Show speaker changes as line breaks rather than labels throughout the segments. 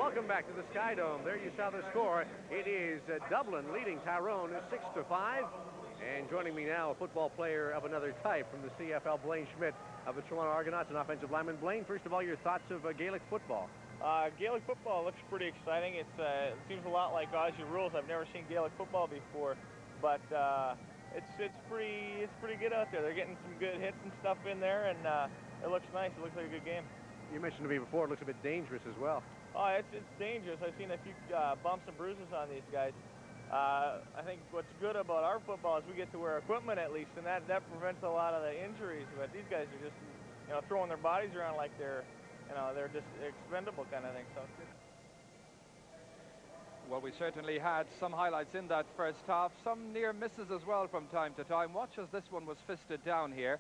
Welcome back to the Sky Dome. There you saw the score. It is Dublin leading Tyrone 6-5. And joining me now, a football player of another type from the CFL, Blaine Schmidt of the Toronto Argonauts, an offensive lineman. Blaine, first of all, your thoughts of Gaelic football?
Gaelic football looks pretty exciting. It seems a lot like Aussie rules. I've never seen Gaelic football before, but it's pretty good out there. They're getting some good hits and stuff in there, and it looks nice. It looks like a good game.
You mentioned to me before, it looks a bit dangerous as well.
Oh, it's dangerous. I've seen a few bumps and bruises on these guys. I think what's good about our football is we get to wear equipment at least, and that prevents a lot of the injuries. But these guys are just, throwing their bodies around like they're just expendable kind of thing. So it's good.
Well, we certainly had some highlights in that first half, some near misses as well from time to time. Watch as this one was fisted down here.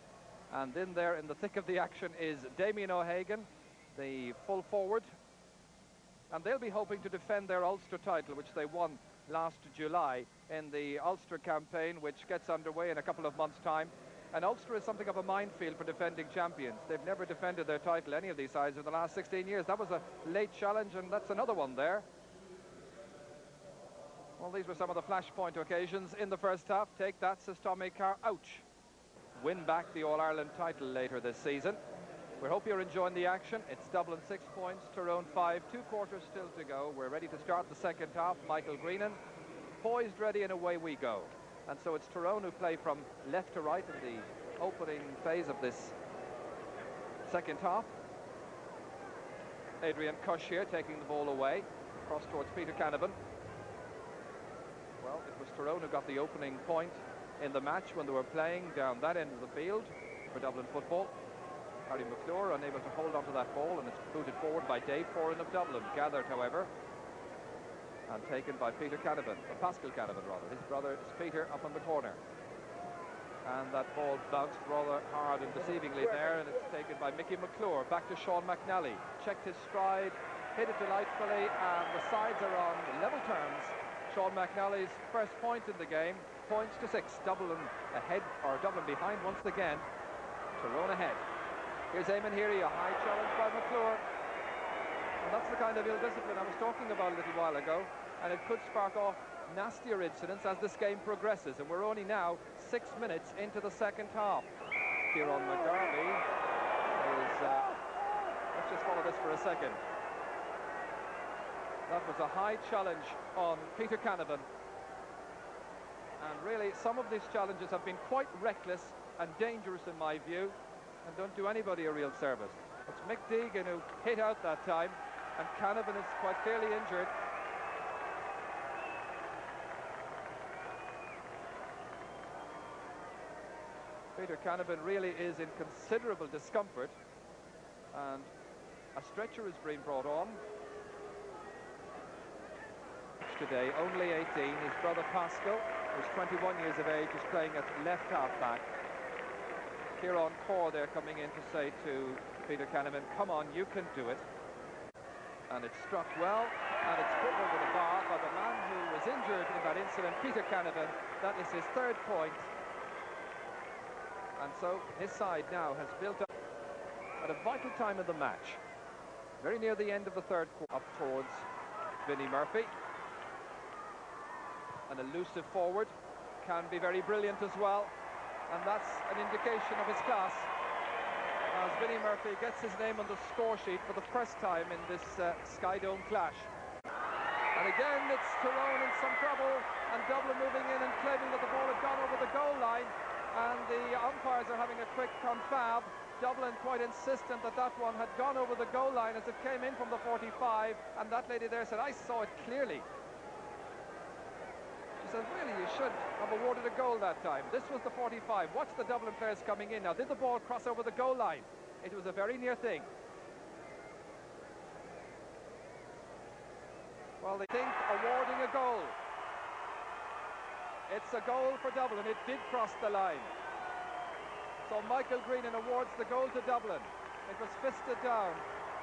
And in there, in the thick of the action, is Damien O'Hagan, the full forward. And they'll be hoping to defend their Ulster title, which they won last July in the Ulster campaign, which gets underway in a couple of months' time. And Ulster is something of a minefield for defending champions. They've never defended their title, any of these sides, in the last 16 years. That was a late challenge, and that's another one there. Well, these were some of the flashpoint occasions in the first half. Take that, says Tommy Carr. Ouch. Win back the All-Ireland title later this season. We hope you're enjoying the action. It's Dublin 6 points, Tyrone 5, 2 quarters still to go. We're ready to start the second half. Michael Greenan poised, ready, and away we go. And so it's Tyrone who play from left to right in the opening phase of this second half. Adrian Cush here taking the ball away, cross towards Peter Canavan. Well, it was Tyrone who got the opening point in the match when they were playing down that end of the field for Dublin football. Harry McClure unable to hold onto that ball, and it's booted forward by Dave Foran of Dublin. Gathered, however, and taken by Peter Canavan, or Pascal Canavan rather. His brother is Peter up on the corner. And that ball bounced rather hard and deceivingly there, and it's taken by Mickey McClure. Back to Sean McNally. Checked his stride, hit it delightfully, and the sides are on level terms. Sean McNally's first point in the game, points to 6. Dublin ahead, or Dublin behind once again. Tyrone ahead. Here's Eamon Heary, a high challenge by McClure. And that's the kind of ill-discipline I was talking about a little while ago, and it could spark off nastier incidents as this game progresses, and we're only now 6 minutes into the second half. Kieran McGarvey is... let's just follow this for a second. That was a high challenge on Peter Canavan. And really, some of these challenges have been quite reckless and dangerous in my view, and don't do anybody a real service. It's Mick Deegan who hit out that time, and Canavan is quite clearly injured. Peter Canavan really is in considerable discomfort, and a stretcher is being brought on. Today, only 18. His brother Pascal, who's 21 years of age, is playing at left half-back. Kieran Corr there coming in to say to Peter Canavan, come on, you can do it. And it's struck well, and it's put over the bar by the man who was injured in that incident, Peter Canavan. That is his third point. And so his side now has built up at a vital time of the match. Very near the end of the third quarter, up towards Vinnie Murphy. An elusive forward, can be very brilliant as well, and that's an indication of his class as Vinnie Murphy gets his name on the score sheet for the first time in this Sky Dome clash. And again it's Tyrone in some trouble, and Dublin moving in and claiming that the ball had gone over the goal line, and the umpires are having a quick confab. Dublin quite insistent that that one had gone over the goal line as it came in from the 45, and that lady there said, I saw it clearly. She said, really, you should have awarded a goal that time. This was the 45. Watch the Dublin players coming in. Now, did the ball cross over the goal line? It was a very near thing. Well, they think awarding a goal. It's a goal for Dublin. It did cross the line. So Michael Greenan awards the goal to Dublin. It was fisted down,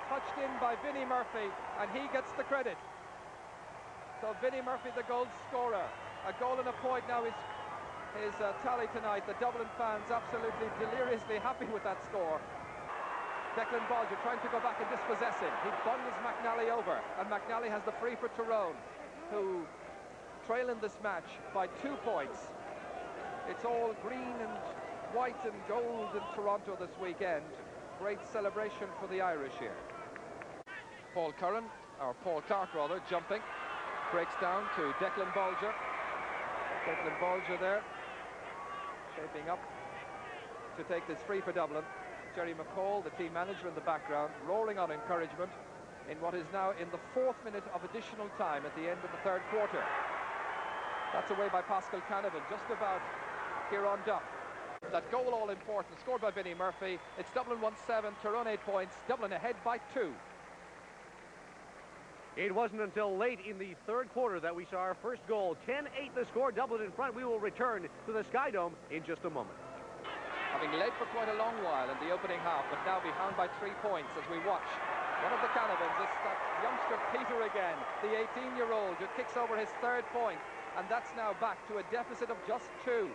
touched in by Vinnie Murphy, and he gets the credit. So Vinnie Murphy, the goal scorer. A goal and a point now is his tally tonight. The Dublin fans absolutely deliriously happy with that score. Declan Bolger trying to go back and dispossess him. He bundles McNally over, and McNally has the free for Tyrone, who trail in this match by 2 points. It's all green and white and gold in Toronto this weekend. Great celebration for the Irish here. Paul Clark rather, jumping. Breaks down to Declan Bolger. Declan Bolger there, shaping up to take this free for Dublin. Jerry McCall, the team manager in the background, roaring on encouragement in what is now in the 4th minute of additional time at the end of the 3rd quarter. That's away by Pascal Canavan, just about here on Duff. That goal all important, scored by Vinnie Murphy. It's Dublin 1-7, Tyrone 8 points, Dublin ahead by 2.
It wasn't until late in the 3rd quarter that we saw our first goal. 10-8 the score, Dublin in front. We will return to the Sky Dome in just a moment.
Having led for quite a long while in the opening half, but now behind by 3 points as we watch one of the Canavans. It's that youngster Peter again, the 18-year-old who kicks over his 3rd point, and that's now back to a deficit of just 2.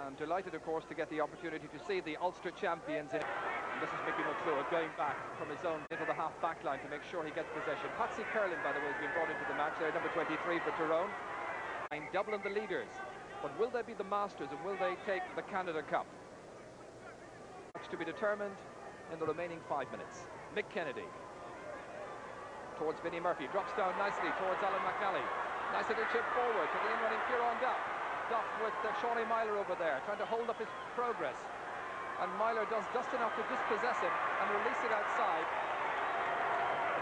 And delighted, of course, to get the opportunity to see the Ulster champions in. And this is Mickey McClure going back from his own into the half-back line to make sure he gets possession. Patsy Curlin, by the way, has been brought into the match there, number 23 for Tyrone. And Dublin the leaders. But will they be the masters, and will they take the Canada Cup? Much to be determined in the remaining 5 minutes. Mick Kennedy towards Vinnie Murphy, drops down nicely towards Alan McNally. Nice little chip forward to the in-running Kieran Duff. Duff with Shawnee Myler over there, trying to hold up his progress. And Myler does just enough to dispossess him and release it outside.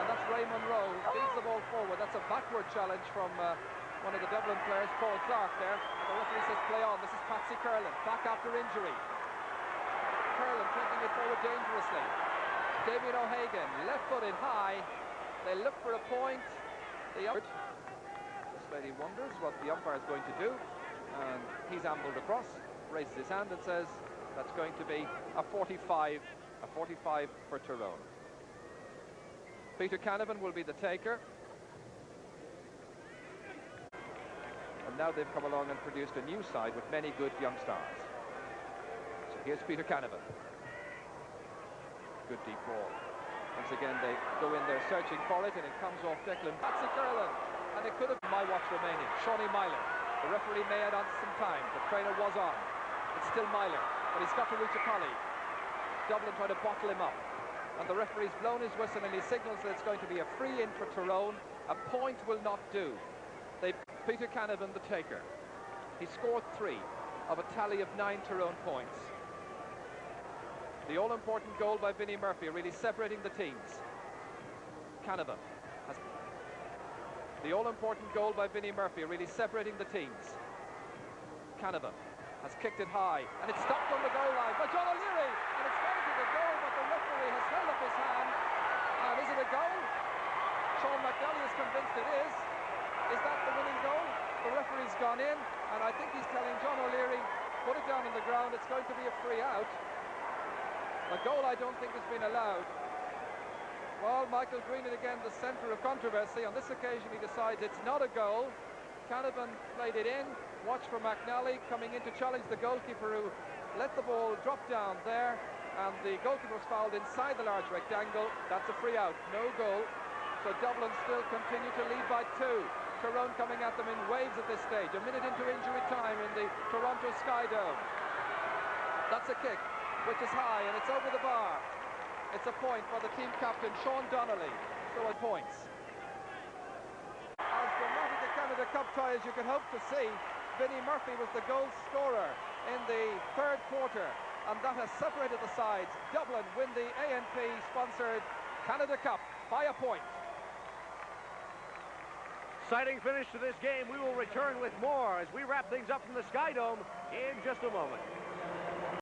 And that's Ray Monroe, who feeds the ball forward. That's a backward challenge from one of the Dublin players, Paul Clark there. The referee says play on. This is Patsy Curlin, back after injury. Curlin taking it forward dangerously. Damien O'Hagan, left-footed high. They look for a point. This lady wonders what the umpire is going to do. And he's ambled across, raises his hand and says that's going to be a 45 for Tyrone. Peter Canavan will be the taker. And now they've come along and produced a new side with many good young stars. So here's Peter Canavan. Good deep ball. Once again they go in there searching for it, and it comes off Declan. Patsy Curlin, and it could have been my watch remaining. Shawnee Myler. The referee may add on some time. The trainer was on. It's still Myler, but he's got to reach a collie. Dublin trying to bottle him up. And the referee's blown his whistle, and he signals that it's going to be a free in for Tyrone. A point will not do. Peter Canavan, the taker. He scored 3 of a tally of 9 Tyrone points. The all-important goal by Vinnie Murphy, really separating the teams. Canavan has... The all-important goal by Vinnie Murphy, really separating the teams. Canavan has kicked it high, and it's stopped on the goal line by John O'Leary, and it's going to be the goal, but the referee has held up his hand. And is it a goal? Sean McNally is convinced it is. Is that the winning goal? The referee's gone in, and I think he's telling John O'Leary, put it down on the ground, it's going to be a free out. A goal I don't think has been allowed. Well, Michael Greenan again, the centre of controversy. On this occasion, he decides it's not a goal. Canavan played it in. Watch for McNally coming in to challenge the goalkeeper, who let the ball drop down there. And the goalkeeper was fouled inside the large rectangle. That's a free out, no goal. So Dublin still continue to lead by 2. Tyrone coming at them in waves at this stage. A minute into injury time in the Toronto Sky Dome. That's a kick, which is high, and it's over the bar. It's a point for the team captain, Sean Donnelly. So at points. As dramatic a Canada Cup tie as you could hope to see, Vinnie Murphy was the goal scorer in the 3rd quarter, and that has separated the sides. Dublin win the ANP-sponsored Canada Cup by a point.
Exciting finish to this game. We will return with more as we wrap things up from the Sky Dome in just a moment.